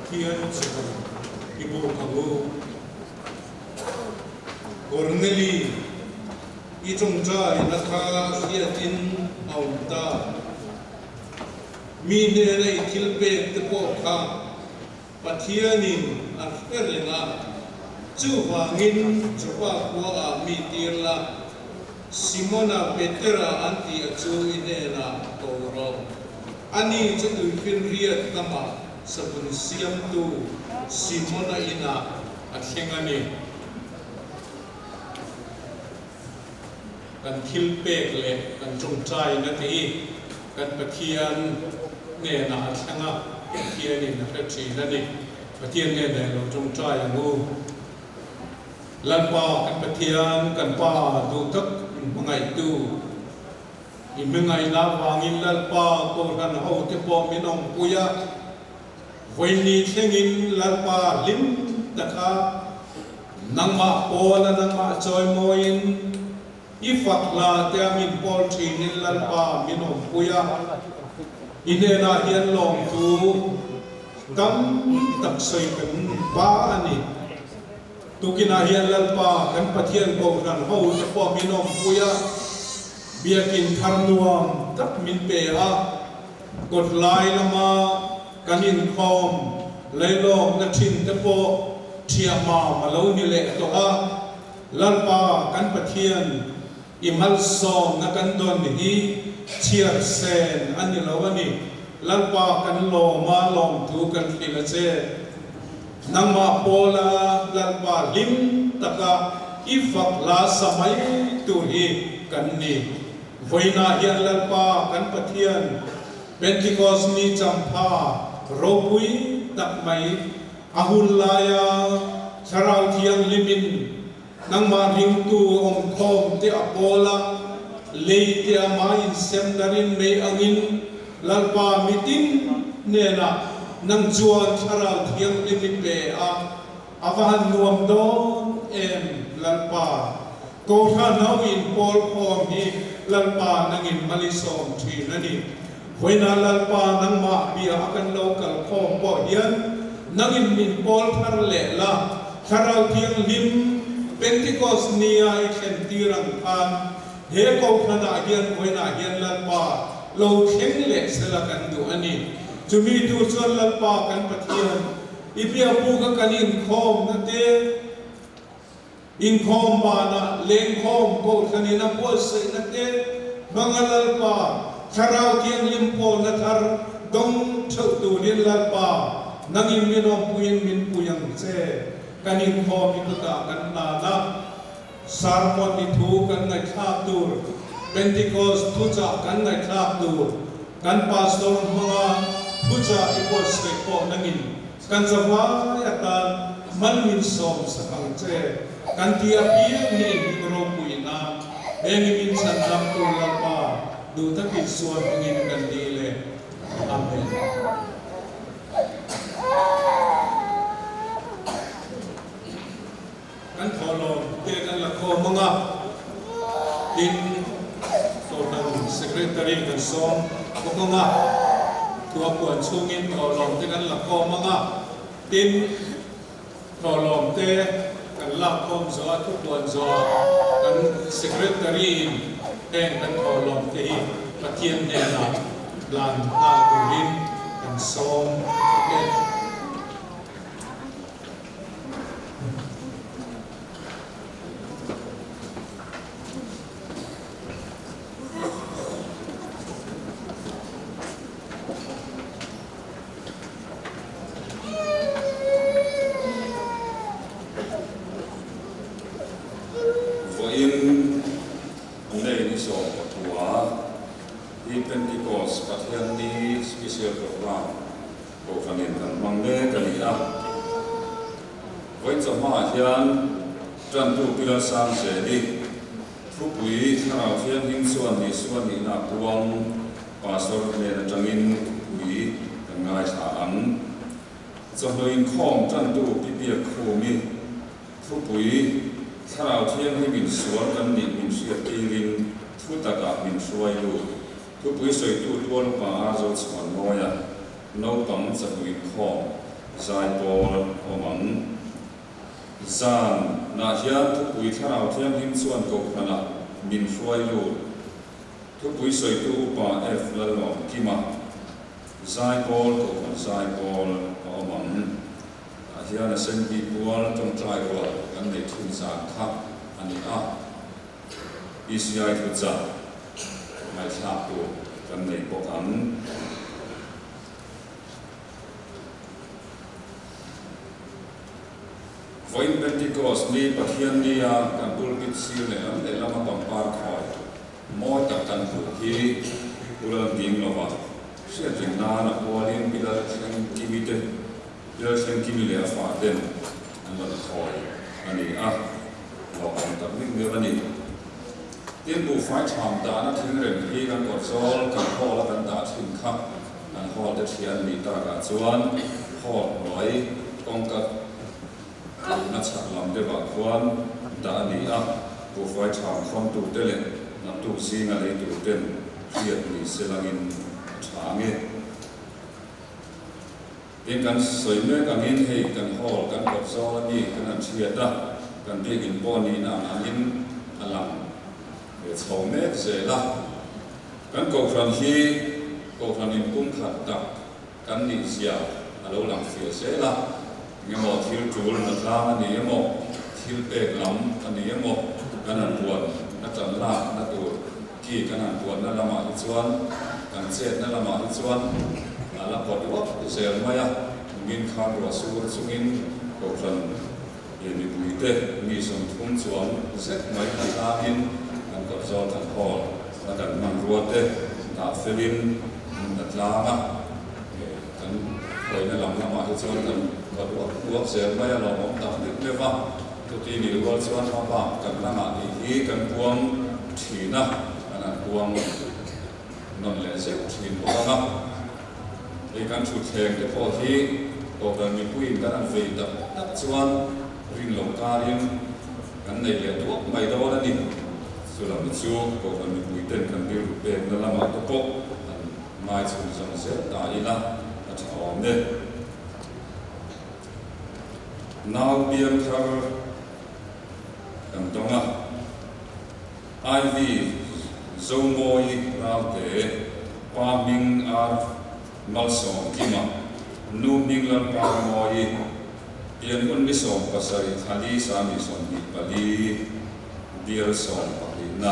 Kian Chikam Ibu Kabu Corneli Ichongja Inaka Fiatin Aunta Mine Kilpe Tepo Ka Patianin Aferlinga Chuhangin Chupa Kwa Mitirla Simona Petera Anti Achu Inena Toro Ani Chatu Finriat Kama Sabun Siam Tu Simona Ina Akhengani Kan Kilpek Le Kan Chongchai Nati Kan Patian Nena Akhanga Patianin Akhchi Nani Patian Nena Lo Chongchai Ngu Lanpa Kan Patian Kan Pa Du Tak Mangai Tu Imengai La Wangin Lalpa Ko Kan Ho Tepo Minong Puya Voini Thengin Lalpa Lim Taka Nangma Pola Nangma Choi Moin Ifakla Tiamin Pol Thinin Lalpa Minong Puya Inena Hian Long Tu Kam Taksoi Kan Pa Ani Tukina Hian Lalpa Kan Pathian Ko Kan Ho Tepo Minong Puya Biakin Tharnuam Tak Min Pea Kot Lai Lama Kanin Khom Leilong Natin Tepo Tiama Maloni Le Toha Lalpa Kan Pathian Imal Som Nakandon Hi Tiar Sen Anilawani Lalpa Kan Loma Long Tu Kan Filache Nangma Pola Lalpa Lim Taka Ifak La Samay Tuhi Kan Ni Voina Hian Lalpa Kan Pathian Pentecost Ni Champa Robui Takmai Ahul Laya Sarau Tiang Limin Nangma Ringtu Om Khom Te Apola Lei Te Ama In Semdarin Mei Angin Lalpa Mitin Nena Nang Juan Sarau Tiang Limin Pea Avahan Nuam Don Em Lalpa Kota Nawin Pol Khom Hi Lalpa Nangin Malisom Tri Nani Voina Lalpa Nangma Bia Akan Local Khom Po Hian Nangin Min Pol Thar Le La Tharau Tiang Lim Pentecost Nia Ikhen Tirang Khan He Ko Thana Hian Voina Hian Lalpa Lo Theng Le Sela Kan Du Ani Chumi Tu Chuan Lalpa Kan Pathian Ipia Puka Kanin Khom Nate In Khom Bana Leng Khom Ko Kanina Pol Se Nate Mangalalpa Tharau Tiang Limpo Nathar Dong Chau Tu Lin Lalpa Nangin Minom Puyin Min Puyang Che Kanin Khom Ikuta Kan Nana Sarmon Itu Kan Ngai Thak Tur Pentecost Tuja Kan Ngai Thak Tur Kan Pastor Mga Tuja Ipos Reko Nangin Kan Zawai Atan Malmin Som Sakang Che Kan Tia Pia Ni Mikro Puyina Eni Min Sanam Tu Lalpa Du Takit Suan Pangin Kandile. Amen. Kan Tholom Te Kan Lakho Mga Din Sotan Secretary Kan Som Mga Tua Puan Chungin Tholom Te Kan Lakho Mga Din Tholom Te Kan Lakhom Zoa Tu Puan Zoa Kan Secretary Ten Kan Tholom Te Hi Pathian Nena Lan Na Turin Kan Som Pentecost Pathian Ni Special Program Ko Kanin Kan Mangne Kania Voi Chama Hian Tran Tu Pila Sang Se Ni Phupui Tharau Hian Hing Suan Ni Na Puang Pastor Ne Tangin Pui Ngai Tha Ang Chahloin Khom Tran Tu Pipia Khumi Phupui Tharau Hian Hi Min Suan Kan Ni Min Sia Kilin Thutaka Min Suai Lu Tu Pui Soi Tu Tuan Pa Azo Chuan Noya No Pang Chahloin Khom zai bol omang zan na hian thu pui tharau thiam him chuan ko khana min hruai lu thu pui soi tu pa f la lo kima zai bol ko zai bol omang a hian a sen bi bual tong trai ro kan nei thun sa kha ani a PCI thu cha mai tha tu kan nei pok an Voin Pentecost ni pathian ni a kan pulpit sil le am le lama pampar khoi mo tak kan tu hi ulan ding lova sia jing na na polin bila sen kimite bila sen kimile a fa den an la khoi ani a lo an tak ni me ani tiên bu phái tham da na thing ren hi kan ko zol kan ho la kan da thing kha an ho de thian ni ta ga chuan ho loi kong ka na chak lam de ba khuan da ni a bu phái tham khom tu te le na tu si nga le tu ten hiat ni selangin thange tiên kan soi me kan in hei kan ho kan ko zol ni kan an thiat da kan bi in bo ni na in alam chau me zela kan ko khan hi ko khan in kum khat tak kan ni sia alo lang fia zela ngemo thil tul na tlang ani emo thil pek lam ani emo kan an puan na chan la na tu ki kan an puan na lama hi chuan kan chet na lama hi chuan ala pot wa zel maya min khan ro sur chungin ko khan ni buite mi som thum chuan zet mai ta inก็จะทันพอแล้วกันมันรัวเตะตาเฟลินนัดลามากันคอยนั่นหลังมาที่ชวนกันก็รัวเสียไม่เราผมตัดเรียกว่าทุกทีนี่รัวชวนมาบ้างกันละมาอีกกันพวงถีนะอันนั้นพวงนนเลเซลถีนพวงนะในการชุดแทงที่พอที่ก็กันมีผู้หญิงกันอันเฟยตัดชวนรินหลงการินกันในเรื่องตัวไม่โดนนี่สุดท้ายชูก็คนมีบุญเต็มกันดิวเป็นนั่นละมาตุกไม่ชุนจังเสียตายละอาจจะอ่อนเด้นาวเบียงทางกันตรงอ่ะไอวีโซโมยเราเตะปามิงอาร์มัลสองกิมานูมิงลันปาโมยเพียงคนมิสองภาษาอิตาลีสามีสองดิบาลีเดียร์สองna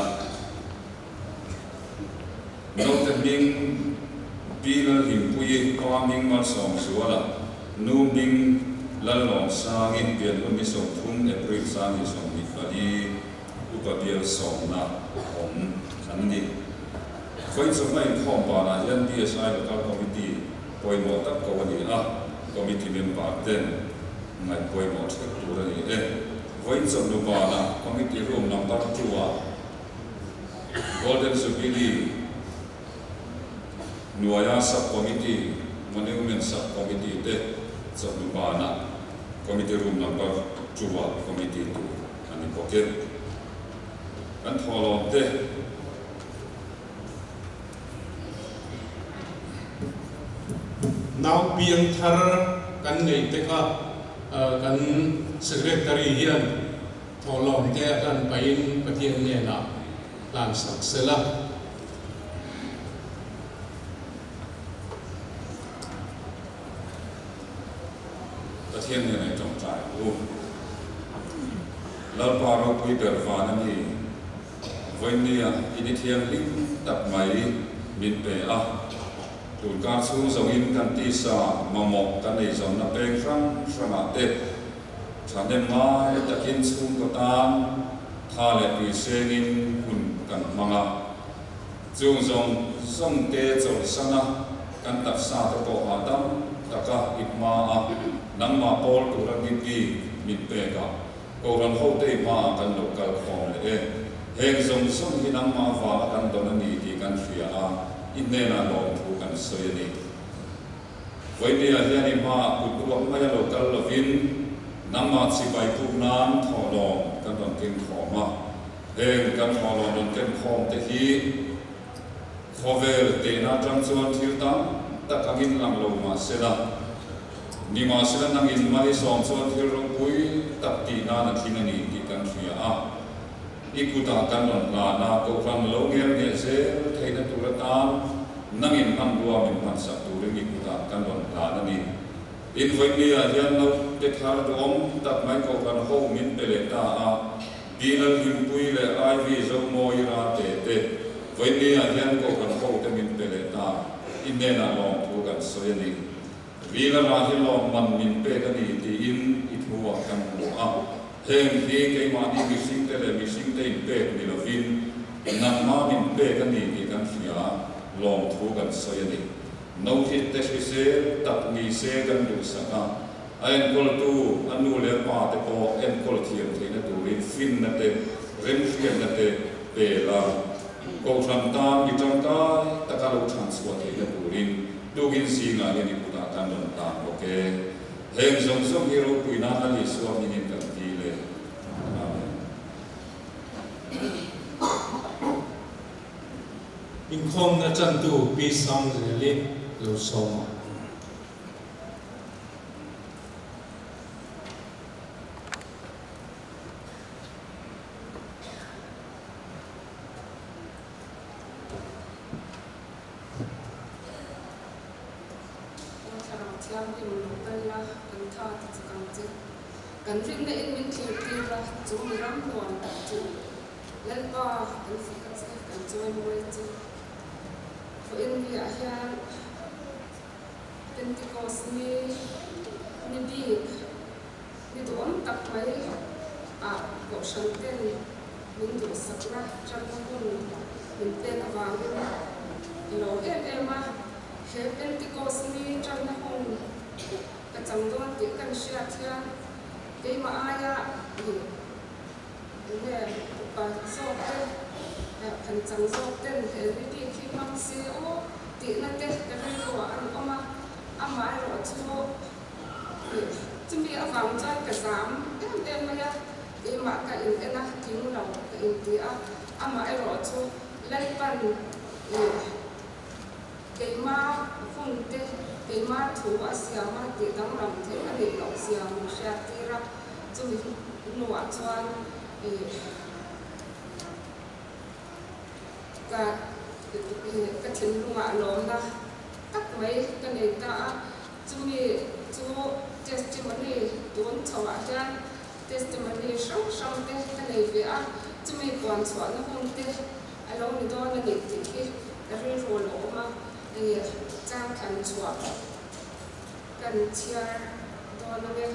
no te ming pila himpui ko ming mal song suala nu ming lalong sangin pian lo mi song thum april sangi song mi fali upabial song na om anni khoi so mai khom pa na yan PSI local committee poi mo tak ko ni a committee member ten mai poi mo tak tu ni khoi so no pa na committee room number 2 Golden Jubilee Nuaya Subcommittee Monument Subcommittee te Sabubana Committee Room Number 2 Committee 2 ani pocket an tholom te now piang thar kan nei te kha kan secretary hian tholom te kan pain pathian ne na làm sạch sẽ là ta thiên này trong trại luôn lal paro pui der van ani voinia ini thiên lim tập mai min pe a tun ka chu zong in kan ti sa mamo kan nei zong na pe rang rama te chane mai takin chung ko tam tha le pi sengin kun kan manga chung zong zong te chol sana kan tak sa to ko adam taka itma a nang ma pol tu ran gi mit pe ka ko ran ho te ma kan lokal khom le heng zong song hi nang ma wa kan don ni ti kan fia a in ne na lo thu kan soi ni voi ni a hian ma ku tu ma ya lokal lovin nang ma chi bai pu nan tho lo kan don kin khoma heng kan tho lo don ken khom te hi khovel te na tang chuan thil tam ta kangin lang lo ma se la ni ma sila nang in mali som so thil ro pui tak ti na na thin ani ti kan thia a ikuta kan non la na ko ram lo ngel nge se theina tu ra ta nang in man ruwa min man sa tu ring ikuta kan non la na ni in voi ni a hian no te thar do om tak mai ko kan ho min pele ta a dinal him pui le ai vi zo moi ra te te voi ni a hian ko kan ho te min pele ta in ne na long thu kan so ni vì là ra hi lo man min pe ka ni ti in it huwa kan mu a heng hi ke ma ni mi sing te le mi sing te in pe ni lo vin nam ma min pe ka ni ti kan sia long thu kan so ni no hi te se tak ni se kan du sa ka ain kol tu anu le pa te ko en kol thiam the na tu rin fin na te rem fian na te pe la ko than ta mi tang ta ta ka lo chan suwa the na tu rin tu gin si nga ni ku ta kan don ta ok heng song song hero ku na na li suwa mi ni kan ti le amen in khom na chan tu pi sang le lo som kan ring na in min clear ra chu mi ram nuan ta chu lel ba kan fi ka se kan join moi chu for in hi a hian Pentecost ni bi ni dom tak mai a ko shan ten min do sakra chan ko min pen awang lo ma he Pentecost ni chan na hong ka chang don ti kan sha thia cái mà ai á thì cái bà số tên phần trắng số tên thì đi khi mang xe ô thì nó tên cái của anh mà ai rồi chú thì chúng mình ở phòng cho cái giảm em mà ya cái mà cái in nó tiếng lòng cái in thì mà ai rồi chú lấy bàn cái mà phong tên cái mà thủ ở xia mà thì đang làm thế là để lọc xia một xe thì ra chúng mình nụ ăn choan cái chuyện nụ ăn lỏng là tất mấy cái này ta chúng mình chú testimony tuôn chào ăn testimony sống cái này về chúng mình còn choan nó không thế alo mình đó là nghề thì cái rồi lỗ mà trang khăn choan cần chia đó là cái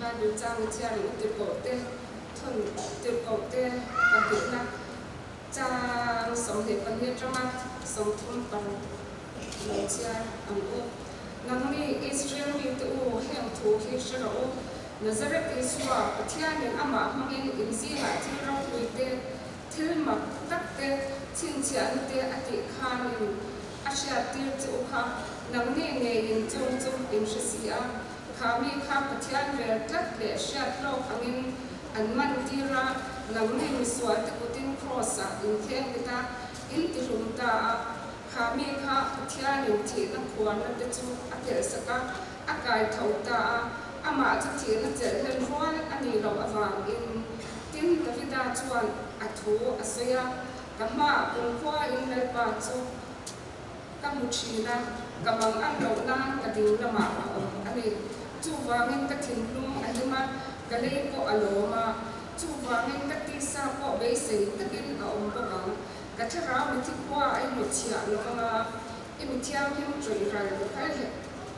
ba đứa trang chia những tiêu cổ tê thuần tiêu cổ tê và tự là trang sống hệ phần hiện trong mặt sống thôn bằng những chia ăn ô nằm đi Israel bị tự heo thú khi sẽ rõ Nazareth Israel và thiên những âm mà mang in in gì lại thiên rau tươi tê thiên mặc tắc tê thiên chiến tê ác khan in Asia tiêu chịu kha nằm đi nghề in chung in Asia khami kham pathian ve tat le shat lo angin an man tira ngam ni miswa te kutin cross in theng ta in ti rum ta khami kha pathian in thi na khuan na te chu atel saka akai thau ta ama chu thi na chel len ruan ani lo awang in tin ka vida chuan athu asaya kama kun khwa in le pa chu kamuchina kamang an lo na kading na ma ani chu wangin ka thinlung alima kalei ko aloma chu wangin ka tisa ko be sei takin a omba bang ka thara mi thikwa ai lo chia lova imi thiam him troi rai lo khai he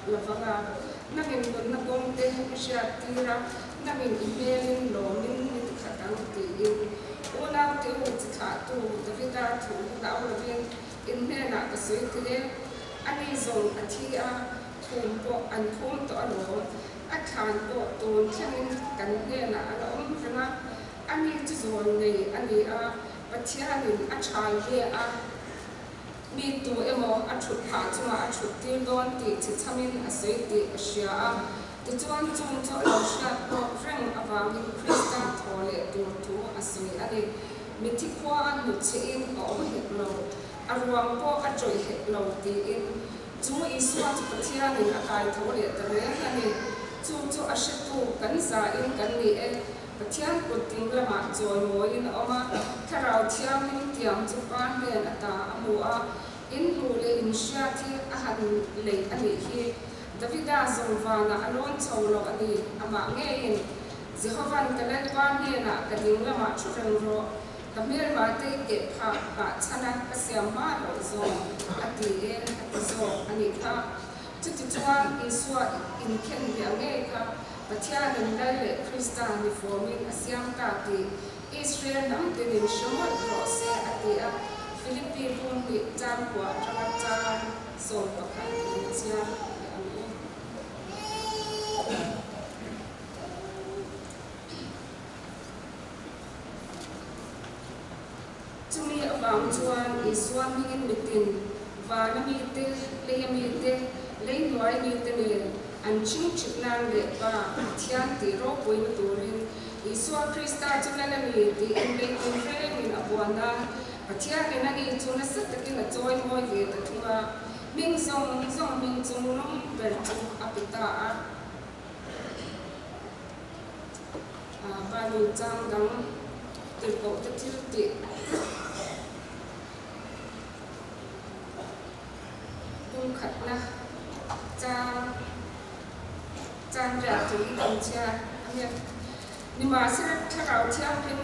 lova nangin gon na gong te sha tira nangin emailin lo min ni khatang ti in ona te ho chikha tu davita thu da awin in ne na ka soi te ani zong athia thum po an thum to alo a than po ton changin kan ne na alo rana ani chu zon nei ani a pathianin a thal he a mi tu emo a thut pha chuma a thut til don ti chi chamin a sei ti a sia a ti chuan chung cho lo sha po reng awangin krista thole tu tu a sei ani mi thi khwa an mu che in o he lo a ruang po a troi he lo ti in chu Isua chu Pathian in akai thole tere ani chu ashetu kan za in kan ni e Pathian puting lama joy mo in oma tharau thiam in tiam chu pan hen ata amua in hule in sha thi ahan le ani hi Davida zongwana alon chawlo ani ama nge in Jehovan kalan pan hen na kading lama chureng ro kamel mate ke pha ba chana kasyama ro zo ati en zo ani kha chuan Isua in ken bi ange kha Pathian in le Christian reforming asyam ka ti Israel nam tin in shomot ro se ati a Philippine run bi jam kwa tracha so pakha sia Chumi awang chuan Isua mingin mitin và nó mi te lấy nói mi te ne an ching chik nan le ba thian ti ro poi ma turin Isua Krista chula na mi ti in le in re min abuana pathian ne na ni chuna sat takin a joy moi ve ta thua ming zong ming chung nom ber chu apita a ba lu chang dang tir ko ta thil ti khát na trang ra từ đồng cha anh em nhưng mà sẽ thay vào theo bên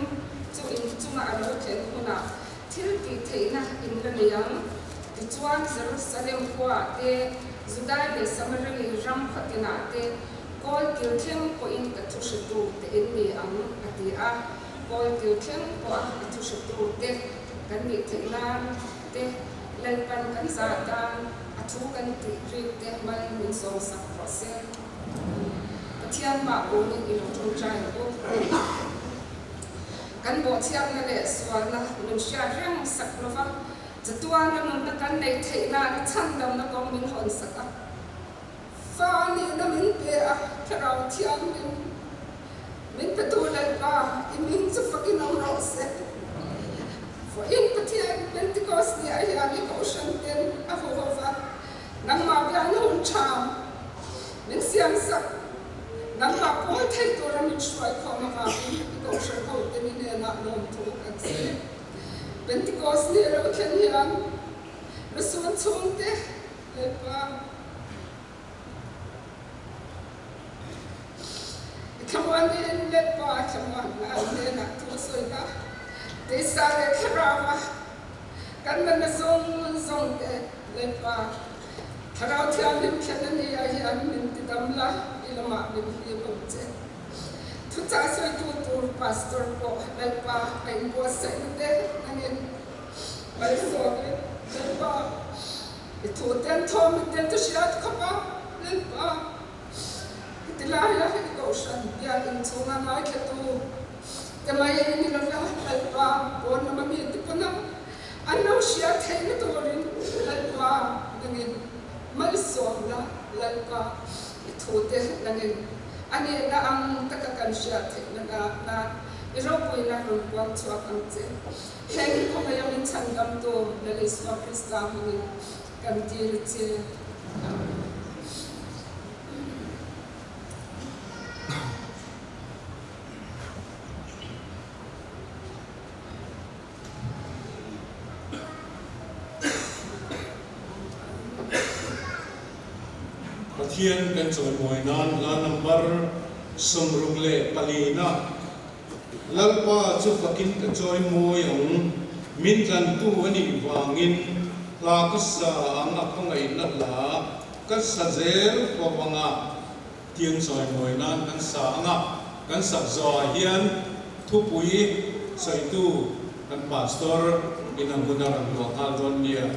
chỗ in chỗ nào đó thì cũng là thiếu thì thấy na in cái liang thì chuan Jerusalem qua thì Judah để Samaria ram phát hiện na thì coi kiểu thêm có in cái thu sự tu thì in mi ang thì coi kiểu thêm có cái thu sự tu thì cái mi thấy na thì lên ban cái giá tan thu kan ti ri te mai min so sak process Pathian ma o ni in tong chai o kan bo chiam na le swal na min sha rang sak lova chatuan na nun ta kan nei thei na ni chan dam na ko min hon saka fa ni na min pe a tharau chiam min pe tu le ba in min chu fakin on ro se for in Pathian Pentecost ni ai ya ni ko shan ten a ho va nang ma bia no cham ning siam sak nang ma ko thai to ram chhuai kho ma va ko shan ko te ni ne na nom to kan se Pentecost ni ro khen hian ro sun chung te le pa kawan ni le pa kawan na ne na to soi ka te sa le kharawa kan na zong te le pa Harau tiang lim kena ni ayah min tidamlah ilama min hidup je. Tu cakap tu pastor ko lepa ain buat saya angin balik lepa itu tentu tentu siat kapa lepa itulah ya kausan dia insona mai ketu temai ini lepa bon nama mi itu pun anau siat ini tu orang lepa angin Malisong na lalpa itote langin ani na ang takakan siya na iropoy na rumpuan tuwa kante heng ko mayamin sangam to na Isua Krista hangin kandirite Pathian kan choi moi nan la number somrung le palina lalpa chu fakin ka choi moi ang min tlan tu ani wangin la ka sa ang apangai na la ka sa zer ko wanga tiang choi moi nan kan sa anga kan sa zo hian thu pui soi tu kan pastor inang gunar lo hal don nia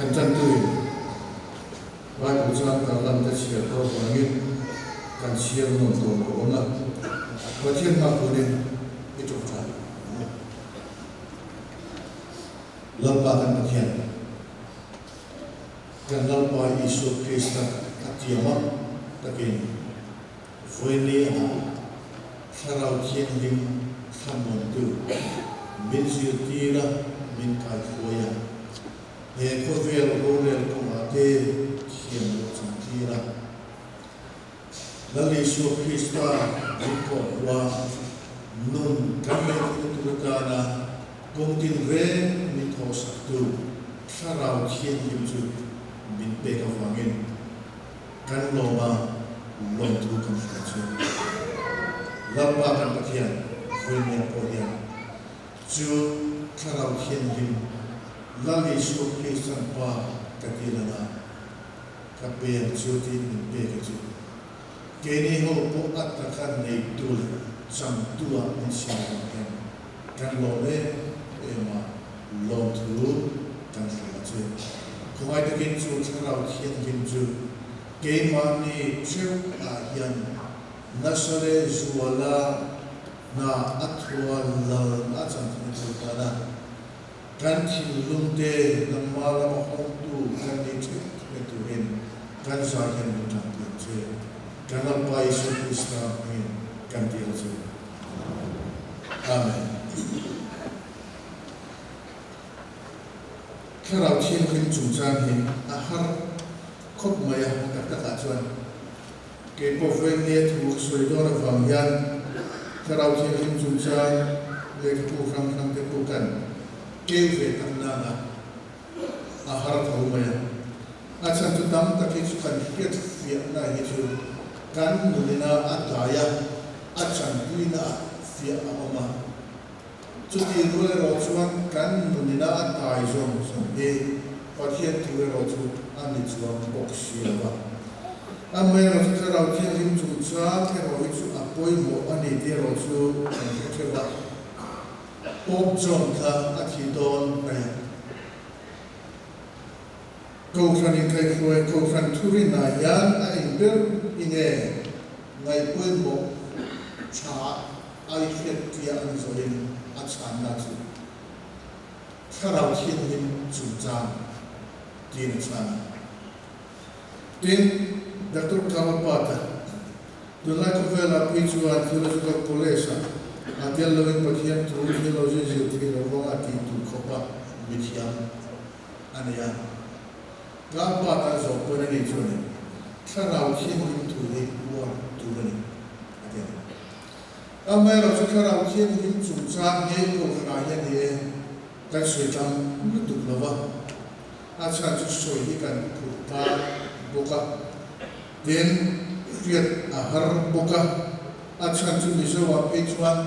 kan chan tu vai bu chan kan lam ta chia to wangin kan chia non to ko na pathian ma ko ne i to ta lampa kan pathian kan lampa Isu Krista atiama takin voini ana sarau thiên linh samon tu min siu tira min kai khoya he ko vel ro le ko ma te thiên chang tira la Isu Krista ko wa nun kan me tu ta na gong tin ve min tho sak tu sarau thiên linh chu min pe ka wangin kan lo ma long tu kan ka chu lampa kan pathian voini aporia chu sarau thiên linh la Isu Krista pa katilana kapen chu tin min pe ka chu keni ho po atakan nei tul sam tua min sia kan lo le ema long tu kan ka chu khoi ta kin chu sarau thiên linh chu ke mani cheu a hian nasare zuala na athwa la na chan ni ta na kan thin lumte namala ma hong tu kan ni chu me tu hin kan sa hian ni ta chu kan pa Isu Krista min kan ti chu amen sarau thiên linh chu chan hin a har khop maya tak tak chuan ke po voini thu soi do na wang yan sarau thiên linh chu chan le ku kham kham te ku kan ke ve tam na na a har tho maya a chan tu tam tak ki kan hiat fi na hi chu kan nulina ataya a chan duina fi amama chu ti ru ro chuan kan nulina atai zong zong e pathian tu ro chu ani chuan boxi lawa amai ro chu sarau thiên linh chu cha ke ro chu apoi mo ani te ro chu kan ke wa pop zong tha a thi don na ko khan in kai khoi ko khan thuri na yan a in ber inge ngai poi mo cha ai khet tia an zoin a chan na chu sarau thiên linh chu cha tin chan tin Dr. Kamapata dunai ko vela pichuan theological college atial loving pathian through theology zirti ro ati tu khopa mithiam ania ga pa ta zo ko ne chone sarau thiên linh tu ni wa tu ni atian amai ro sarau thiên linh chu cha ne ko na ya ne kan sui tam tu lova acha chu soi hi kan pu ta boka den fiat a har boka acha chu ni so wa pe chuan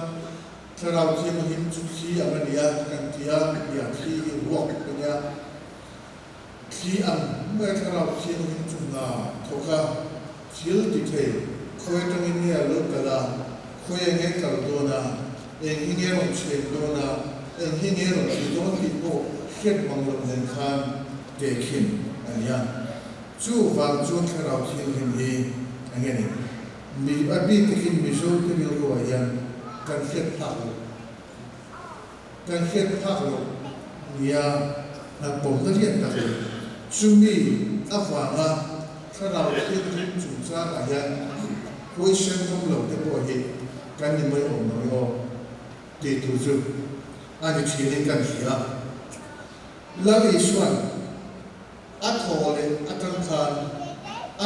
sarau thiên linh chu khi amania kan tia ya khi wok nya khi am me sarau thiên linh chu na thoka fil detail khoi tang in ya lo kala khoi nge kal do na en hinge ro chen do na en hinge ro chi do ti po khet mang lo nen khan te khin ania chu wang chuan sarau thiên linh hi angeni mi abi tikin mi so te bil ro yan kan khet phak lo nia na pom da rian ta chumi awanga sarau thiên linh chu cha ka yan koi sen kom lo te po hi kan ni mai om no yo ti tu chu ani thilin kan hia la li swan athole atang khan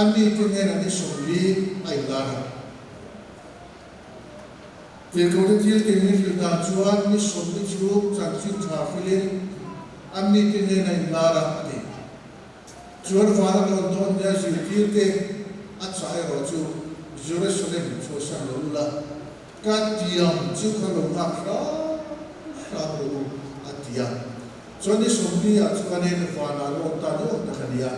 ani tingen ani somli ai lara te ko te til te ni fil da chuan ni somli chu chan chin tha filin ani tingen ai lara ati chuan fara lo don ya zil til te achai ro chu Jerusalem chu san lo la ka tiam chu khalo ma kha ro atia Choni somni a chukane ne fana lo ta no ta khania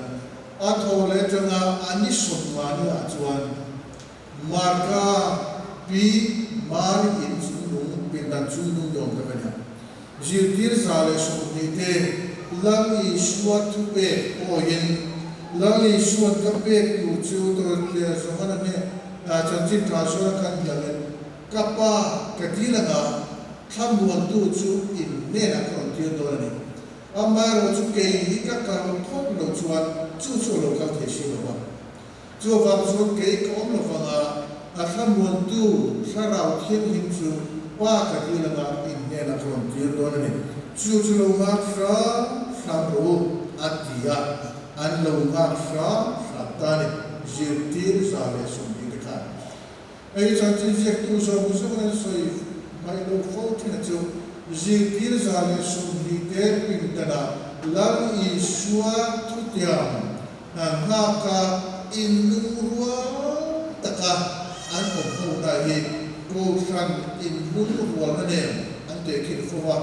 a thole changa ani somani a chuan marka pi mar in chu nu pin dan chu nu yom ta khania jirtir sale somni te lali suat tu pe oin lali suat ka pe tu chu to le zamana ne chanjin ka so kan jalan kapa katilanga thamuan tu chu in ne na kon ti do ni amar ro chu ke ka ka thok lo chuan chu lo ka the si lo wa chu va chu ke ko lo fa a thamuan tu sarau thiên hình chu wa katilanga in ne na kon ti do ni chu lo ma fra samro atia an lo ma fra satani jirtir sale sumbi ka ai chanjin je tu so bu so na so mai lo fo tin chu jirtir sale sumbi te pintana lam iswa tutiam na ka inurwa taka an ko na hi ko san inurwa ne an te kin fo wa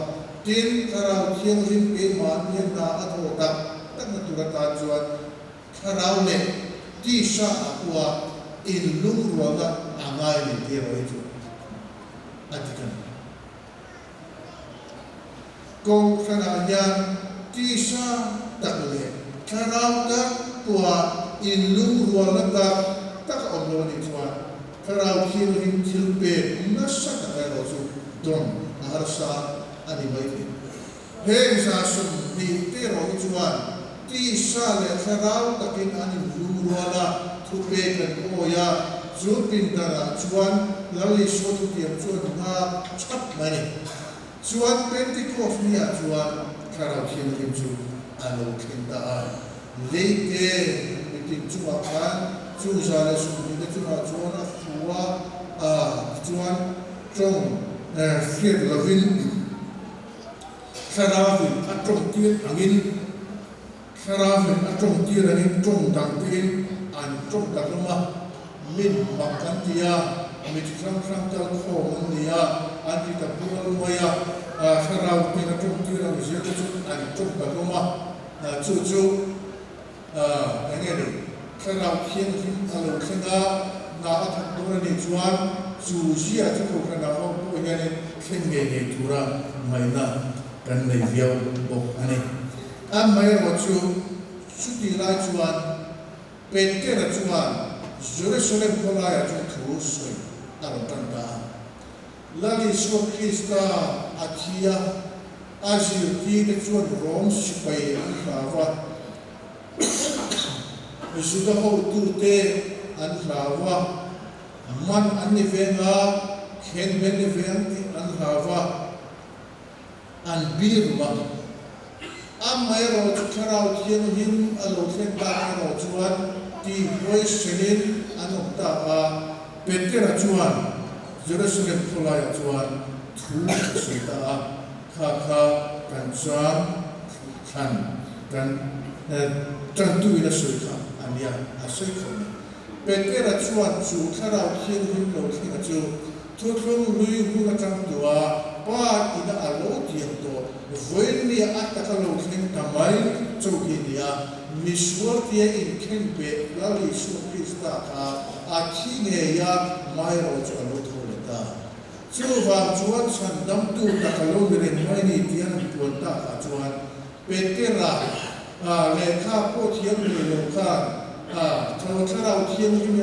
tin karau thiang rim pe man yen na atho tak tak na turata chuan karau ne ti sha akwa in lung ruanga angai ni te roi chu atikan ko sana yan ti sha tak le karau tak tua in lung ruanga tak om lo ni chuan karau thiang rim thil pe na sa ka ro chu don har sa ani mai he sa sum ni te ro chuan ti sa le sarau takin ani luruala thu pe kan oya zu pin da chuan lali so tu tiam chuan ha chap mani chuan pentecost ni a chuan sarau khin rim chu alo khin da le te ti chuan kan chu sa le sum ni te chuan a fuwa a chuan trong fiat lovin Saravin atong tiyan angin Saravin atong tiyan angin trong dangtin an trong dagama min makan dia mit sang tal khong dia anti tapul maya Saravin atong tiyan angin jetu an trong dagama chu angin Saravin alo khenga na athak dora ni chuan chu sia chu ko kana ho ko ngani khenge ne tura maina kan nei viau bok ani mai ro chu ti lai chuan pente ra chuan Jerusalem ko lai chu thu soi aro tan ta lali so Krista athia azir ti de chuan rom sipai an hlawa juda ho tu te an hlawa man an ni venga khen ben ni veng ti an hlawa an birma mai ro chu kharau thiam him alo thlen ta ro chuan ti hoi senin an ta a petra chuan Jerusalem khulai chuan thu suita kha kan chuan kan tan tu ina suita ania a sei khom petra chuan chu kharau thiam him lo thina chu thuthum lui hu na tang tua pa ina alo tiang to voin ni ataka lo khen tamai chokinia mishwar tia in khen pe lali su Krista ka athi ne ya mai ro chu alo tholeta chu wa chuan san dam tu takalo ren mai ni tiang tuan ta ka chuan petera le kha po thiam ni lo kha thau thiam ni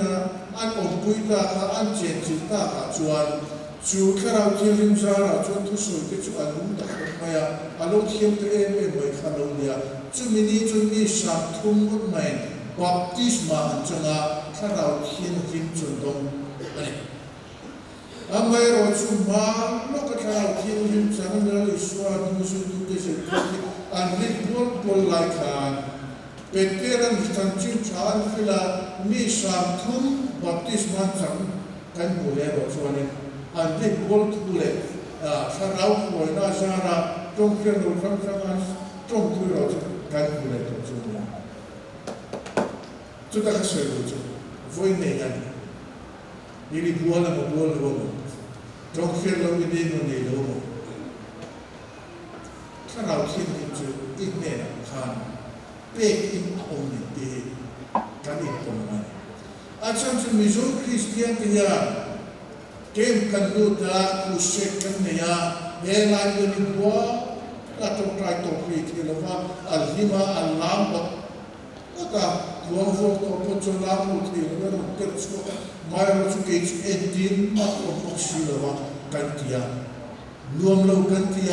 an om puita ka an chen chita ka chuan chu kharau thiam zara chuan thu soi te chu alum ta maya alo thiam te em mai khalo nia chu mini chu ni sam thum mut mai baptisma an changa kharau thiam chun dong ani amai ro chu ma lo ka kharau thiam chang na iswa nu su tu te se an ni pol lai khan peteran stanchin chan fila ni sam thum baptisma chang kan bole ro chuan an te bol thule sarau khoi na sara trong khen ro sang an trong tu ro kan bole to chu ta ka se ro chu voi ne yan ni buala mo buala mo trong khen lo ni no ni lo mo sarau khin ni chu ik ne khan pe in om ni te kan ik tom ma acham chu mi zo Christian ke ya kem kan lu ta ku se kan ne ya he lai ni bua ก็ต้องตายตัวปีที่เราว่าอัลฮิมาอัลลามก็ตาหลวงพ่อตัวพุทธลามุที่เราต้องเกิดสุขไม่รู้สึกเอ็ดดินมาตัวพุทธศิลปะกันที่ยรวมเรากันที่ย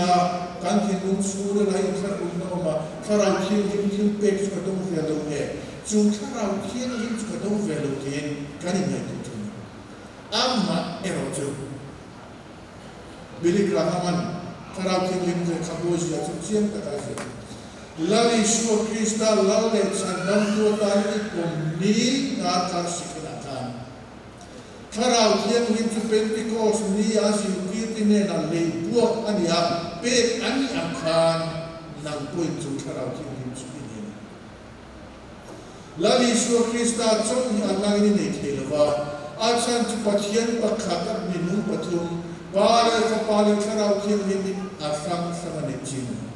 กันที่นุ่งสูดอะไรสักคนเรามาถ้าเราเที่ยวยิ่งเป็กสุขต้องเวลาเนี่ยจุดถ้าเราเที่ยวยิ่งสุขต้องเวลาเนี่ยกันยังไงตัวนี้อามาเอรจูบิลิกราฮามันถ้าเราเที่ยวยิ่งจะขับรถจะจุดเชี่ยงแต่ก็จะLalu Yesus Kristus lalu sedang tuan itu ni akan sikitkan. Kalau dia mungkin Pentecost ni asyik kita ni nak lebuat ania, pe ani akan nampu itu kalau dia mungkin ini. Lalu Yesus Kristus cuma Allah ini ni kelapa. Asan cepatnya berkata minum betul. Pada kepala kalau dia mungkin asam sama necin.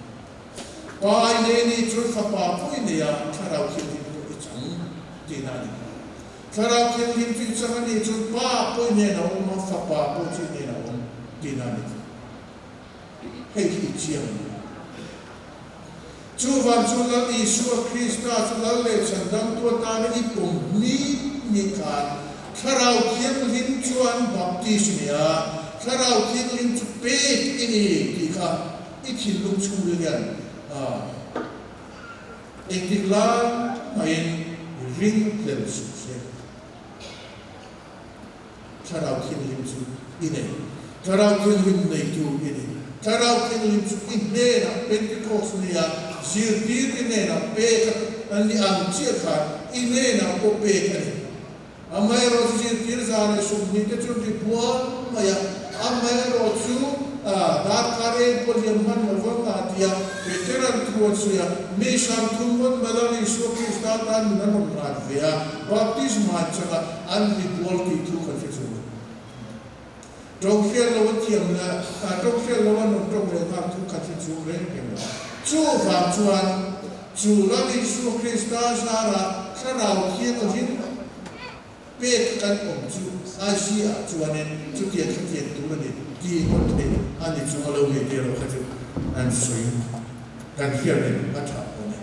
Pai ni curi apa pun ni ya, kalau kita itu icang dinani. Kalau kita itu icang ni curi apa pun ni na orang apa pun ni na orang dinani. Hei iciang. Cuba cuba Yesus Kristus lalu sedang tuan tanah ipung ni kan. Kalau kita itu cuan baptis ni ya, kalau kita itu pek ini kita itu lucu dengan. Iklan main ring dan sukses. Cara kita limsu ini, cara kita limsu ini, cara kita limsu ini nak Pentecost ni ya, zirtir ini nak pek, andi angcikan ini nak pek ni. Amai rosu zirtir zane sumni kecuali dibuat maya, amai rosu dar kare pun yang mana orang dia veteran tuan saya, mesam tuan malam Yesus Kristus dan nama dia baptis macam andi buat itu konfirmasi. Dokter lawan tiang na, dokter lawan untuk mereka tu konfirmasi mereka. Cuba tuan, cuba Yesus Kristus nara serau tiang ini, pekkan omju Asia tuanen cucian tuan ini. Di konten ane cuma lalu media lalu kerja dan soin dan hiaran macam mana.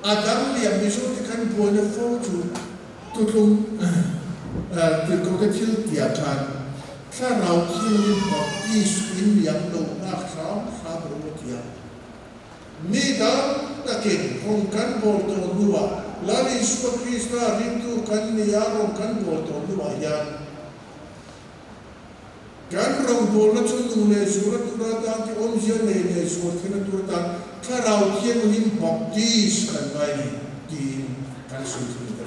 Adam yang besok tekan boleh foto tutung terkocil tiakan. Kalau kita baptis ini yang lalu nak sama berbuat. Nida takin hongkan boleh dua. Lalu Yesus Kristus itu kan niar hongkan boleh dua yang kan orang bola cuma ni surat turatan ti om siapa ni surat kena turatan kalau dia mungkin baptis kan bayi di kan surat itu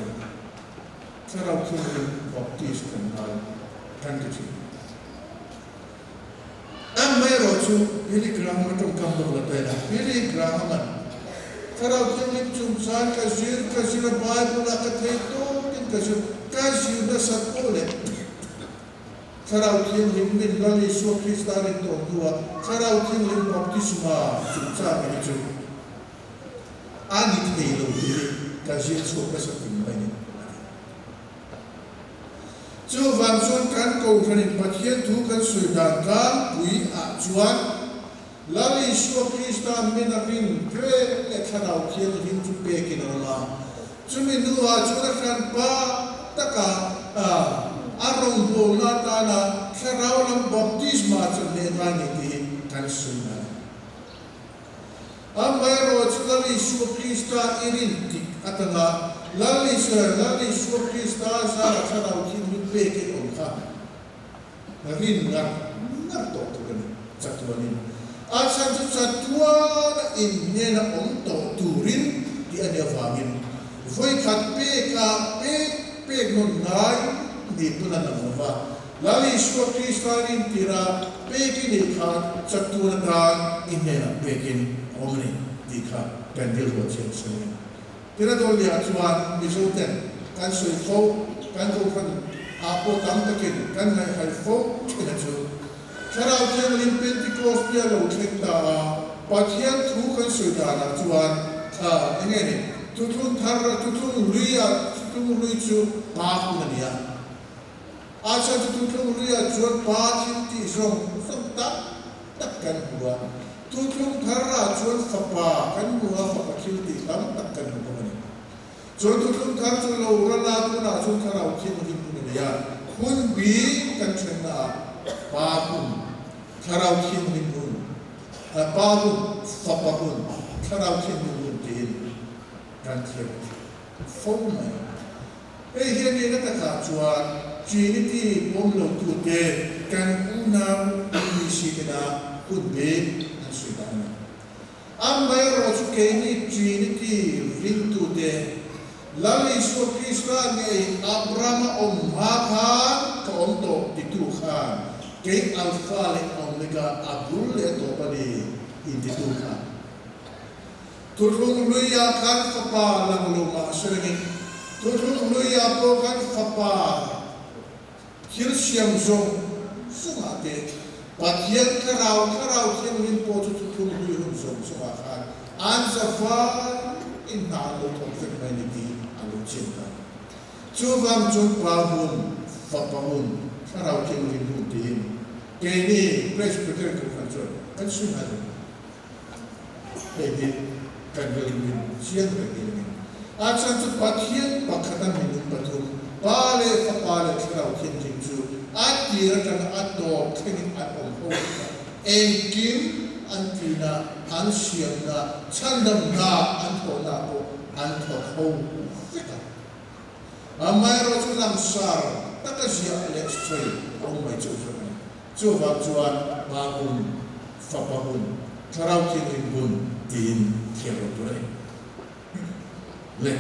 kalau dia mungkin baptis kan bayi kan kecil. Amai roju pilih geraham macam kampung latih pilih geraham kalau dia mungkin cuma kasir bayi pula kata itu kasir dah satu le. Kalau dia mungkin lalu Yesus Kristus itu dua, kalau dia mungkin baptisma cuma itu, ani telo ini kasih suka seperti ini. Coba kan kau kan bagian tu kan sudah kan bui acuan, lalu Yesus Kristus menarik kalau dia mungkin cuba kenala, cuma dua cuma kan taka arong bola tanah serawang baptisma cendera ini kan sunnah. Amai roh lalu Yesus Kristus irintik atau lalu Yesus Kristus sarau kini peke orang. Narin ngar tok tu kan satuan ini. Asal satuan ini na untuk turin di ada faham. Voi kat pek nonai di bulan November. Lalu Yesus Kristus ini tira pekin ikan satuan dan ini nak pekin omni ikan pendil wajib semua. Tira tu lihat tuan misalnya kan suatu kan kau kan apa tampakin kan hai fo kena tu. Kalau dia melimpin di kos dia lalu kita bagian tu kan sudah nak tuan ini ni tutun thar tutun lihat tu paku ni Asal itu lihat jual batin di song tak kan hua tu tlung thara chuan fapa kan hua fapa khil ti tam tak kan hua ni chuan tu tlung thar chu lo rala tu na chuan tharau khin hin tu ni ya hun bi kan chenna pa hun tharau khin hin hun pa hun fapa hun tharau khin hun tin kan thir phong mai ei hian ni na ta chuan Trinity bom lo tu te kan una ni sikina kunbe an suidana ambai ro chu ke ni Trinity rin tu te lali so Krista ne Abraham om ma khan ko om to ditu khan ke alpha le omega abul le to pali in ditu khan turung luya khan fapa lang lo ma serengin turung luya po khan fapa Kir siam zong sunga te pathian karau thiên min po chu thum hui hum zong sunga khan an zafa in na lo thong fek mai ni ti alo chinta chu wang chu pa hun fa pa hun karau thiên min hum tin ke ni presbyter ko fan chu kan su ha ke ni kan vel min sian re ke ni a chan chu pathian pakhatan min pathum Pale fapale karau thiên chu atir kan ato kini atom ho engkim antina ansiam na chandam na anto na ko anto ho amai ro chu lam sar takazia electri ong mai chu chu wa chuan ba hun fapa hun karau thiên hun tin thero le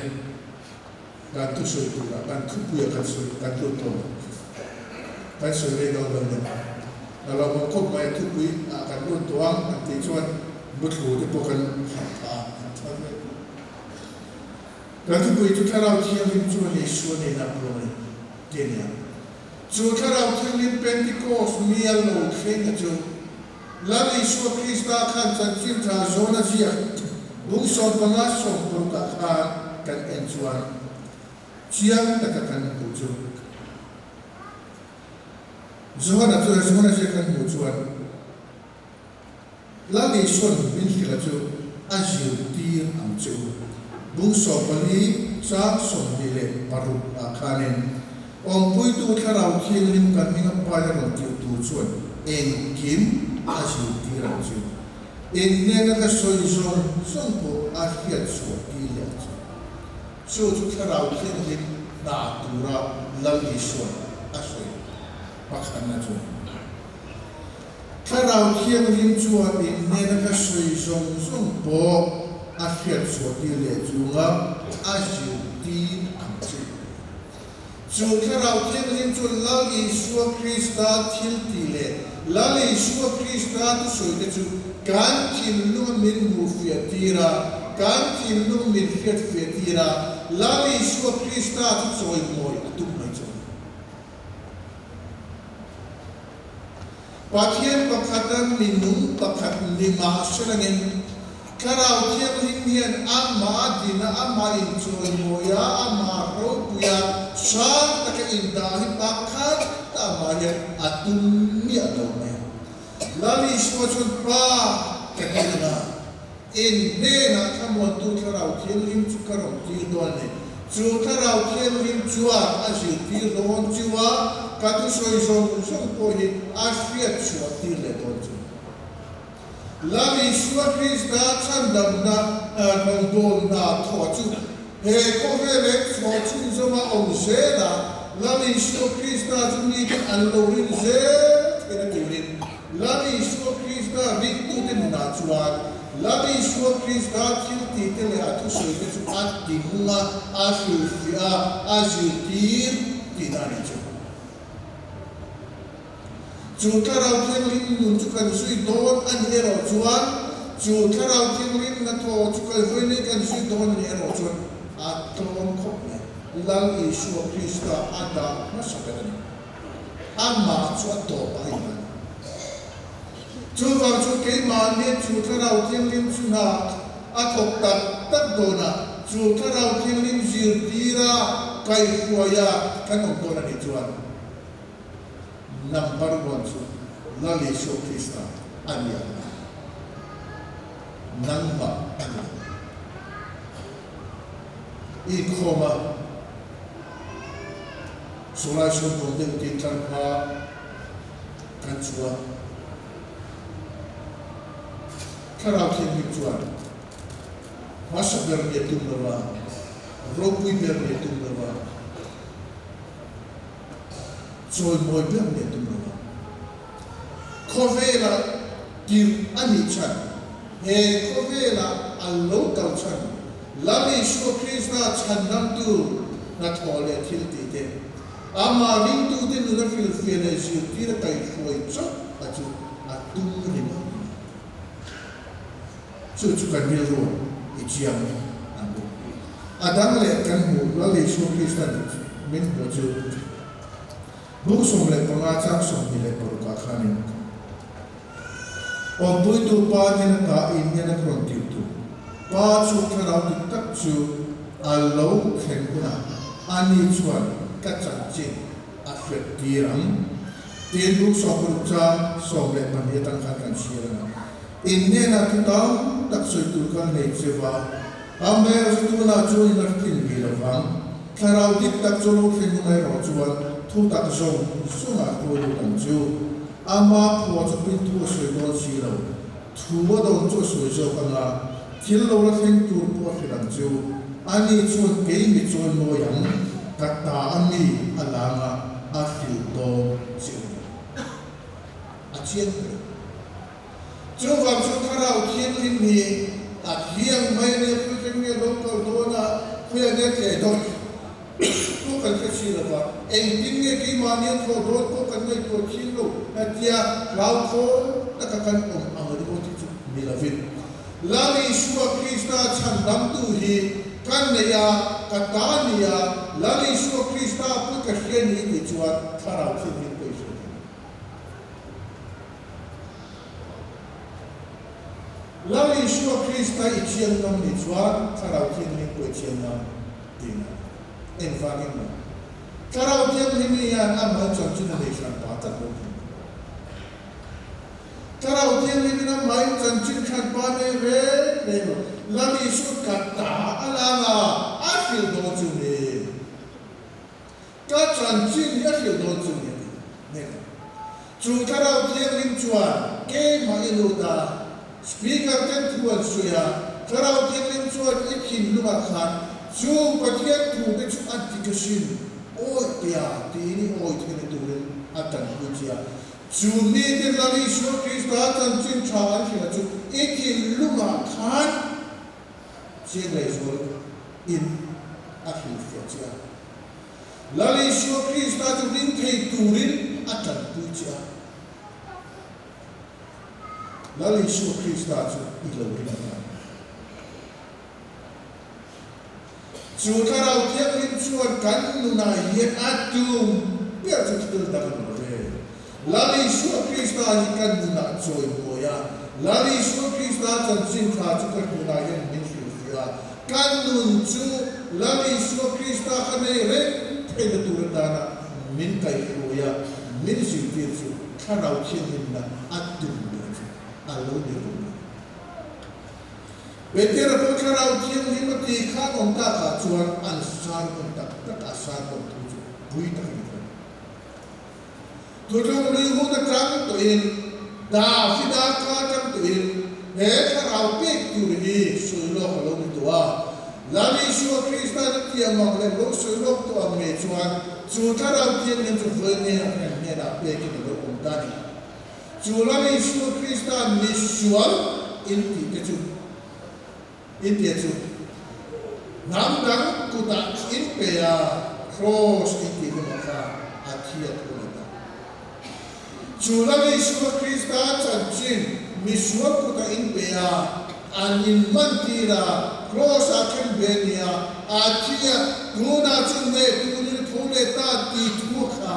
kan tu soi tu kan tu puya kan soi kan tu to kan soi le do do ne kalau mo ko mai tu pui kan lu tuang kan ti chuan but lu de po kan kan tu pui tu tharau thiam lim chu ni su ne na pro ni te ne chu tharau thiam lim Pentecost mi al lo khen chu la ni su Krista khan chan chin tha zona zia bung son panga som pro ka kan en chuan Chiang takkan bucu, Zohana je kan bucuan, lagi son binti laju azir dir amcu, bungso bali sa son dile paru akanen, pui tu karau kirim kan minga pada roti tujuan, kim azir dir amcu, nega kasoi son po akhir suati lihat. So tu karau thiên na tura lagi suan asoi pakhan na chu karau thiên chuan in ne na ka soi zong po a khiat suati le chunga ajiu ti am chu chu karau thiên chuan lagi su Krista thil ti le lagi su Krista tu soi te chu kan thin lu min mu fiatira kan thin lu min fiatira Lali Yeshua Krista tu soy moi atum mai chu pathian pakhatan minung pakhat lima serangin karau thiam hinian amma dina amma in soy moya amma ro puya sa taka inda hi pakhat ta maya atum mi adome Lali Yeshua chu pa kakina in ne na kamon tu karau thiên lim chu karau ti don ne chu karau thiên lim chua a ji ti don chua ka tu soi song po hi a fiat chua ti le don chu la vi Yeshua Krista chandam na non don na tho chu he ko ve le tho chu zoma ong se na la vi Yeshua Krista chu ni an lo rin se ina ti rin la vi Yeshua Krista ri tu tin na chua Labi Yeshua Krista thil ti te le atu soi te chu at ti hunga a hil fia a zirtir ti na ni chu chu karau thiên lim nun chu kan sui don an hero chuan chu karau thiên lim na tho chu kan voi ne kan sui don ni hero chuan a ton khop ne lang Yeshua Krista ada na sakani amma chu to pa hi chu vang chu ke ma ne chu karau thiên lim chu na a thok tak do na chu karau thiên lim zir tira kai huaya kan on do na ni chuan number 1 chu la Yeshua Krista ania nangma ania I khoma sulai so bonde ti tanpa kanchua karau thiên chuan masa ber dia tumlawa rokui ber dia tumlawa joy boy ber dia tumlawa khovela tir ani chan he khovela allo kal chan lami shu krishna chan nam tu na thole thil ti te ama ring tu te nu na fil fil ai ju tir kai khoi chok aju atum ni ma chu kan bil ro I chiam anu adang le kan mu lami shu krishna min bo ju bu som le panga chang som ni le por ka khanin on pui tu pa ni ta in ni na kron ti tu pa chu kharau ti tak chu allo khen na ani chuan ka chan chin a fret tirang tin bu so ku cha som le man ye tang khan kan shira na in ne na tu ta tak soi tu kan nei sewa ambe tu na chu in na tin bi la wang kharau ti tak chu lo khen na ro chuan thu tak zong sunga ko lu tang chu ama pho chu pin thu soi don si lo thu wa don chu soi zo ka na thil lo la khen tu po filang chu ani chuan ke mi chuan lo yang ka ta ami alanga a fil do chu a chien chu wang chu kharau thien lin ni a hiang mai ne pu chen ne lo ko do na khuya ne ke do tu kan ke si la ba en tin ne ki ma ne tho do ko kan ne ko chin lo na tia lau tho na ka kan om amari ko ti chu mi la vin lami shua krishna chan dam tu hi kan ne ya ka ta ni ya lami shua krishna pu ka hien ni ti chuan tharau thi ni ko shi lami shua krishna I chiang nam ni chuan tharau thi ni ko chiang nam din en vangin na karau tiang ni yan amal chon chin le shan pa ta ko karau tiang ni na mai chan chin khan pa ne re le lami su ka ta alanga a fil do chu ne ka chan chin ya fil do chu ne chu karau tiang ni chuan ke ma ilu da speaker ten thuan suya karau tiang ni chuan ikin lu ma khan chu pathian thu te chu antikashin oi pia ti ni oi thene turin atan huchia chu ni te lami shu krishna tan chin thawan hi chu ekin luma khan che le zol in akhil fiachia lami shu krishna chu din thei turin atan huchia lami shu krishna chu ilo ina chu karau tiang lim chuan kan nu na yen atum pia chu tul da kan re lali shu krishna hi kan nu na choi moya lali shu krishna chan sin kha chu kan nu na yen min fi ya kan nun chu lali shu krishna kan re pe da tu da na min kai roya min si ti chu karau tiang lim na atum alo ni ru Beter ko karau tiang ni mati kha on ta ka chuan an san on ta ta san on tu bui ta ni tu jong ni hu na tram to in da fida ka tram to in he karau pe tu ni su lo lo ni to a la ni su krishna ni tiang ma le lo su lo to a me chuan chu karau tiang ni chu ve ni ne da pe ki lo on ta ni chu la ni su krishna ni sual in ti ke chu in dia chu nam dang ku ta in pe ya cross in ti ko ka athia ko ta chu la ni su krishna chan chin mi su ku ta in pe ya an in man ti ra cross a ken be nia athia tu na chin ne tu ni thu le ta ti thu kha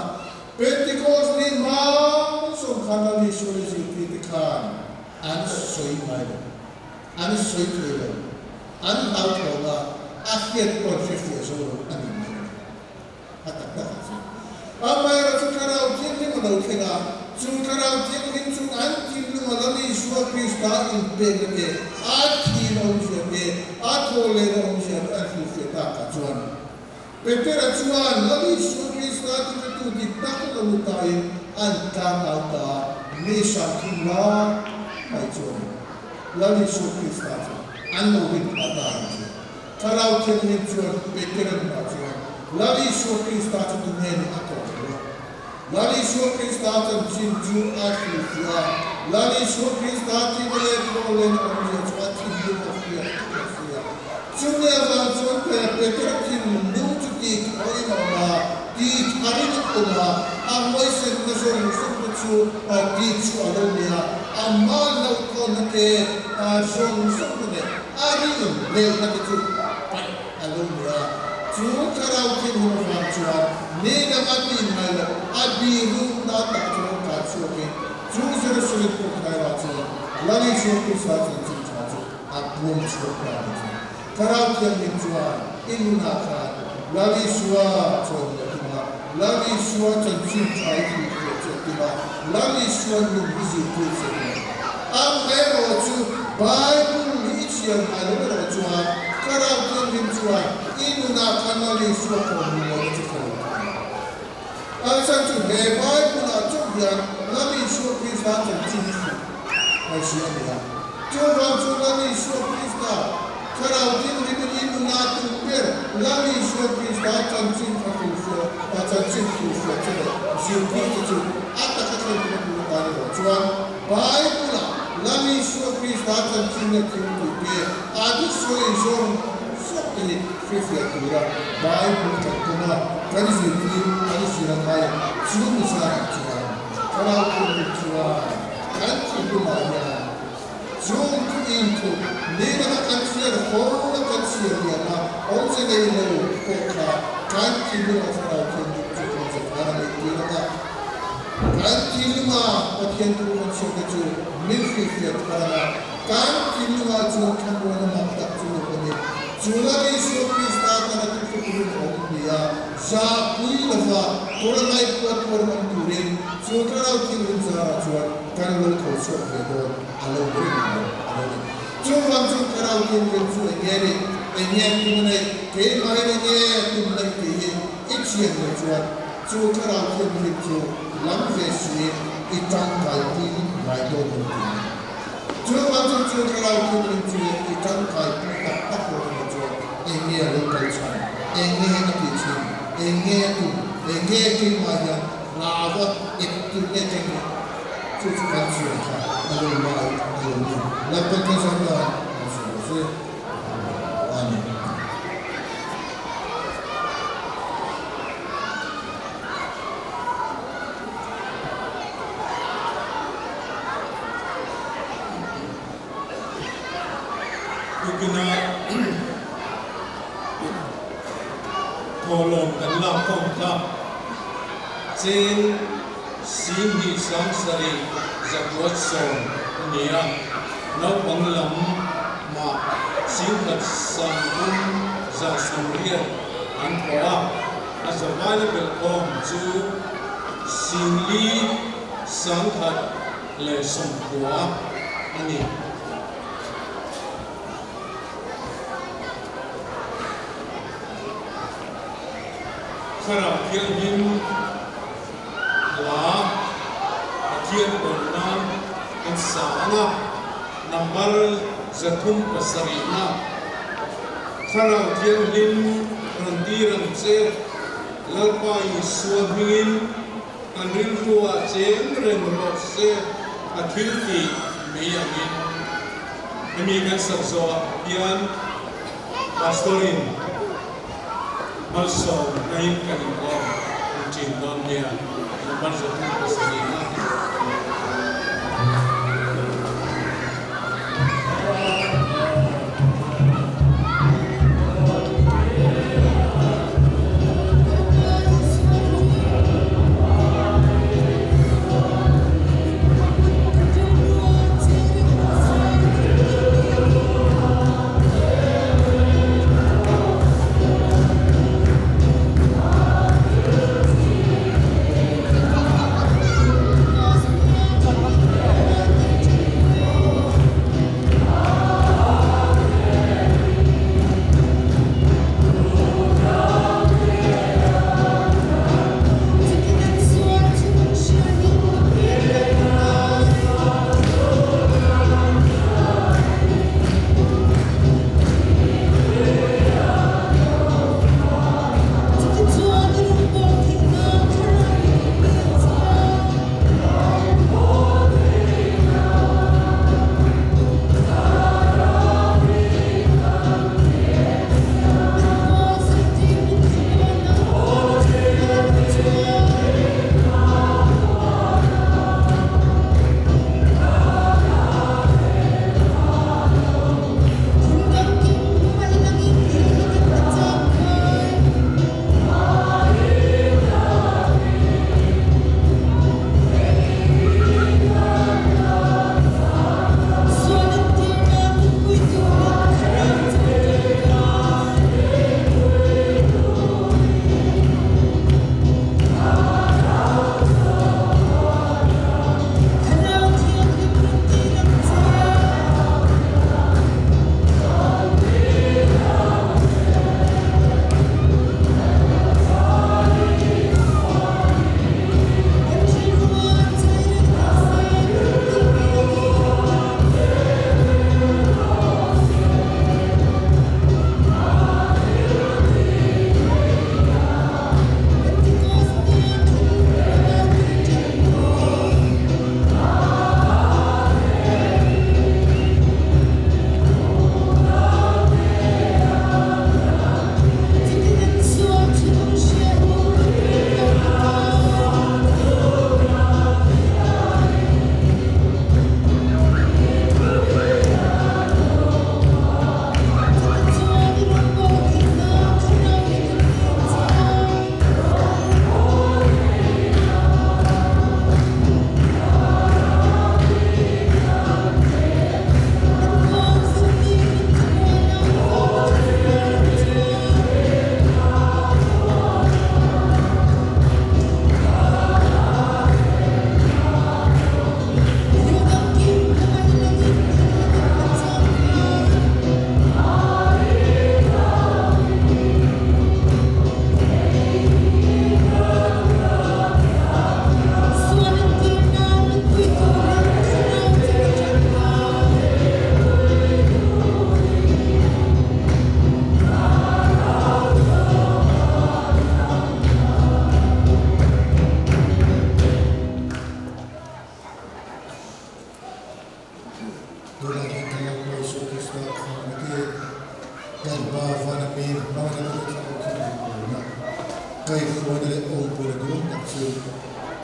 pentecost ni ma som khana ni su ni ti ti khan an soi mai an soi ko an hau thoga a hiet kon 50 years old ani atak ta amai ra chu karau tiang ni mo lo khenga chu karau tiang ni chu an tin lu ma lo ni Krista in pegate athi na usia ke athole na usia athi feta kachuan Petera chuan lali Yesu Krista tu di tak la mutai anta ata ni sakina ai chuan lali Yesu Krista anno bin ata karau ten chuan Petera na chuan lali Yesu Krista tu ne ato Lali Yesu Krista tan cinju athi fia Lali Yesu Krista ti le prolen amia chuan ti lu fia Junia van chuan Petera tin nu ti oi ma ti thari na a moi sen na so su chu ti chu alo nia a ma na ko na ke a so su ne a ri le na ke chu pai alo nia chu karau tin nu van chuan ne na ma ti na la a bi ru na ta chu ka chu ke chu se su le ko na wa chu la ni chu ku sa chu chu a bum chu ka karau tin ni chuan in na ka Lali Shua Chodima, Lali Shua Chanchin Chai Chodima, Lali Shua Nubizi Chodima. Amero Chu Bible Lichian Alero Chua, Karabin Chua, Inuna Kanali Shua Chodima Chodima. Alsan to the Bible Chodia, Lali Shua Krista Chanchin Chai. Jovan to Lali Shua Krista. Karabin Inuna Tuper, Lali Shua Krista Chanchin Chai, Chanchin Chai, Zilpito, Ataka Chuan, Bible, Lali Shua Krista Chanchin Chai, Adiso is on Sopini, Fifia, Bible Tatuma, Taniziki, Taniziraya, Chumusa, Karabin Chuan, Antikumaya. Zoom into Nina Kansia, Hora Kansia, also they know Poka, Kantiluma for our Kantiluma, but can do consider to Milfield, Kantiluma to Kamona Matapuni, Julari Sophie started to Columbia, Shapuilava, Koranai Potpourman Turin, Sukara Kilizara, Kanalo Koso, Hello, Chuan Chukarau Kilzu again, and yet to make Kay Marine to make the Ichian Chuan, Chukarau Kilzu, Lamvesi, Itankai, my daughter. Chuan Chukarau Kilzu, Itankai, Papo, and near local Chuan, and near the kitchen, and near to Maya, Lava, it to getting. Cucu kansia, ada baik, ada ni. Lepas kesana, masih ani. Kena tolong dan lapang tak, sen Sini sangsari zakwat song niya na panglam ma singkat sangkun za suriya ang kawa as available om to singli sangkat le songkwa ani karang kilhin la akian bornam in sana nambar zatum pasarina khara kian lin randiran che lalpa isuamingin anil ruwa che renro se akhilti meyangin emigan sabzo pian pastorin malso nain kaniko cindon dia nambar zatum pasarina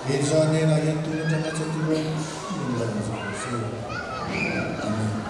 Insan ni na yan tulong sa katulong. Amen.